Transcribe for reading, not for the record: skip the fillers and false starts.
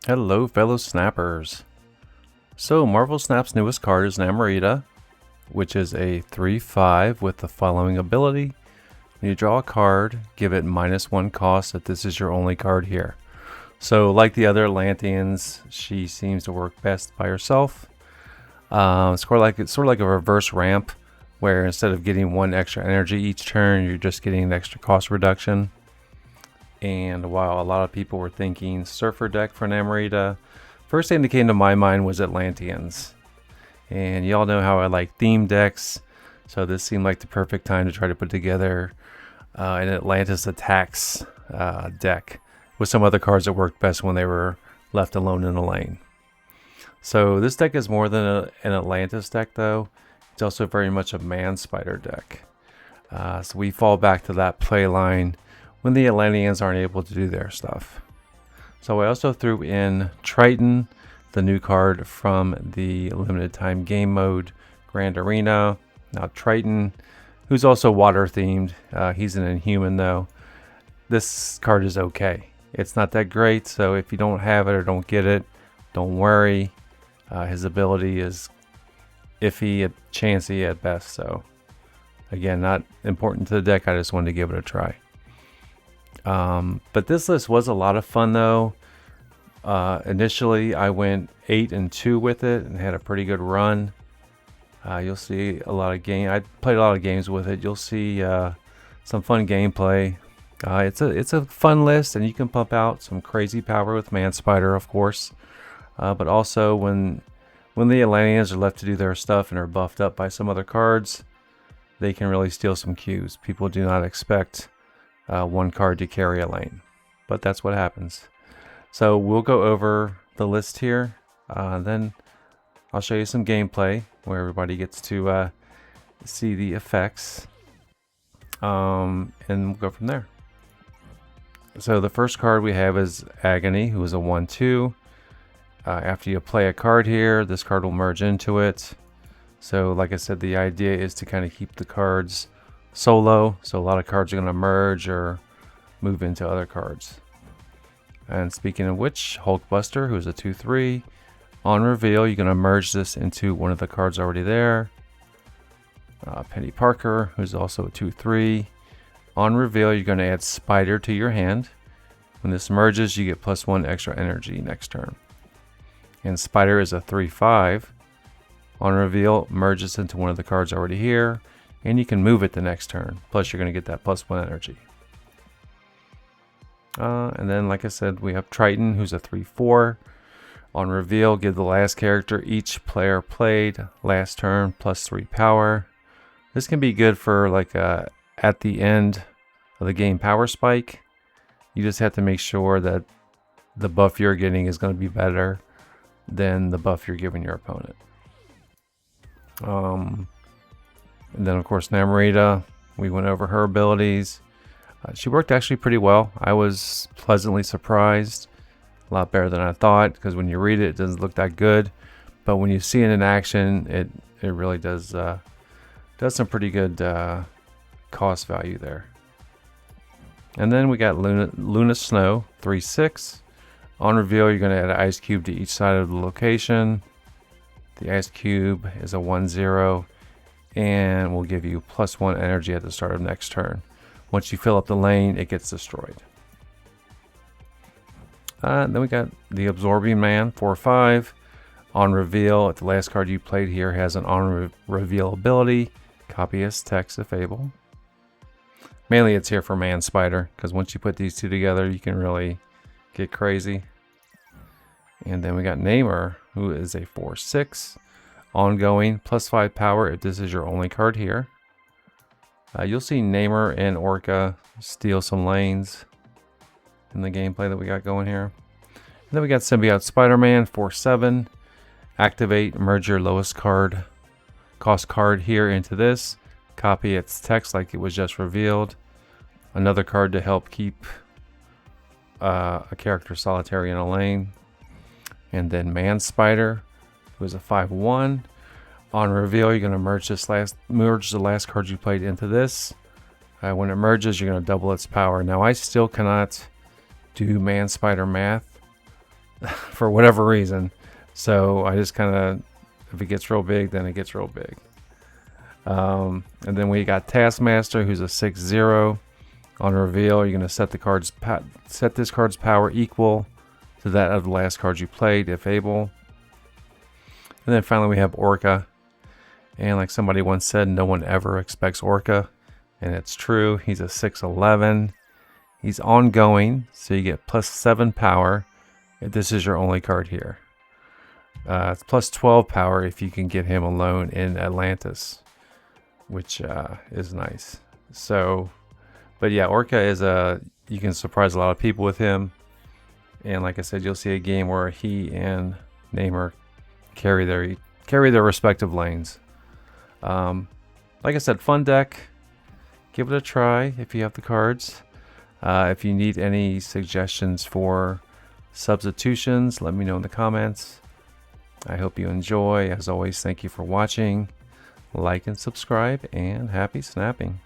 Hello, fellow snappers. So, Marvel Snap's newest card is Namorita, which is a 3/5 with the following ability. When you draw a card, give it -1 cost if this is your only card here. So, like the other Atlanteans, she seems to work best by herself. It's sort of like a reverse ramp, where instead of getting 1 extra energy each turn, you're just getting an extra cost reduction. And while a lot of people were thinking Surfer deck for Namorita, first thing that came to my mind was Atlanteans. And y'all know how I like theme decks, so this seemed like the perfect time to try to put together an Atlantis Attacks deck with some other cards that worked best when they were left alone in the lane. So this deck is more than an Atlantis deck though. It's also very much a Man Spider deck. So we fall back to that play line when the Atlanteans aren't able to do their stuff. So I also threw in Triton, the new card from the limited time game mode Grand Arena. Now Triton, who's also water themed, he's an Inhuman though. This card is okay. It's not that great, so if you don't have it or don't get it, don't worry. His ability is iffy, chancy at best, so again, not important to the deck. I just wanted to give it a try. But this list was a lot of fun though. Initially I went 8-2 with it and had a pretty good run. You'll see a lot of I played a lot of games with it. You'll see some fun gameplay. It's a fun list, and you can pump out some crazy power with Man Spider, of course. But also when the Atlanteans are left to do their stuff and are buffed up by some other cards, they can really steal some cues. People do not expect one card to carry a lane, but that's what happens. So we'll go over the list here, then I'll show you some gameplay where everybody gets to see the effects, and we'll go from there. So the first card we have is Agony, who is a 1/2. After you play a card here, this card will merge into it. So like I said, the idea is to kind of keep the cards solo, so a lot of cards are going to merge or move into other cards. And speaking of which, Hulkbuster, who's a 2/3, on reveal you're going to merge this into one of the cards already there. Peni Parker, who's also a 2/3, on reveal you're going to add Spider to your hand. When this merges, you get +1 extra energy next turn. And Spider is a 3/5. On reveal, merges into one of the cards already here, and you can move it the next turn. Plus, you're going to get that +1 energy. And then, like I said, we have Triton, who's a 3/4. On reveal, give the last character each player played last turn +3 power. This can be good for like at the end of the game power spike. You just have to make sure that the buff you're getting is going to be better than the buff you're giving your opponent. And then of course Namorita, we went over her abilities. She worked actually pretty well. I was pleasantly surprised. A lot better than I thought, because when you read it, it doesn't look that good. But when you see it in action, it really does some pretty good cost value there. And then we got Luna Snow, 3/6. On reveal, you're going to add an ice cube to each side of the location. The ice cube is a 1/0 and will give you +1 energy at the start of next turn. Once you fill up the lane, it gets destroyed. Then we got the Absorbing Man, 4/5. On reveal, if the last card you played here has an on reveal ability, copy as text if able. Mainly it's here for Man Spider, because once you put these two together, you can really get crazy. And then we got Namor, who is a 4/6. Ongoing, +5 power if this is your only card here. You'll see Namor and Orka steal some lanes in the gameplay that we got going here. And then we got Symbiote Spider-Man, 4/7. Activate, merge your lowest cost card here into this. Copy its text like it was just revealed. Another card to help keep a character solitary in a lane. And then Man Spider, who is a 5/1. On reveal, you're going to merge the last card you played into this. When it merges, you're going to double its power. Now, I still cannot do Man Spider math, for whatever reason. So I just kind of, if it gets real big, then it gets real big. And then we got Taskmaster, who's a 6/0. On reveal, you're going to set this card's power equal to that of the last card you played, if able. And then finally we have Orka. And like somebody once said, no one ever expects Orka. And it's true. He's a 6/11. He's ongoing, so you get +7 power if this is your only card here. It's +12 power if you can get him alone in Atlantis, which is nice. So, but yeah, Orka is you can surprise a lot of people with him. And like I said, you'll see a game where he and Namor carry their respective lanes. Like I said, fun deck. Give it a try if you have the cards. If you need any suggestions for substitutions, let me know in the comments. I hope you enjoy. As always, thank you for watching. Like and subscribe, and happy snapping.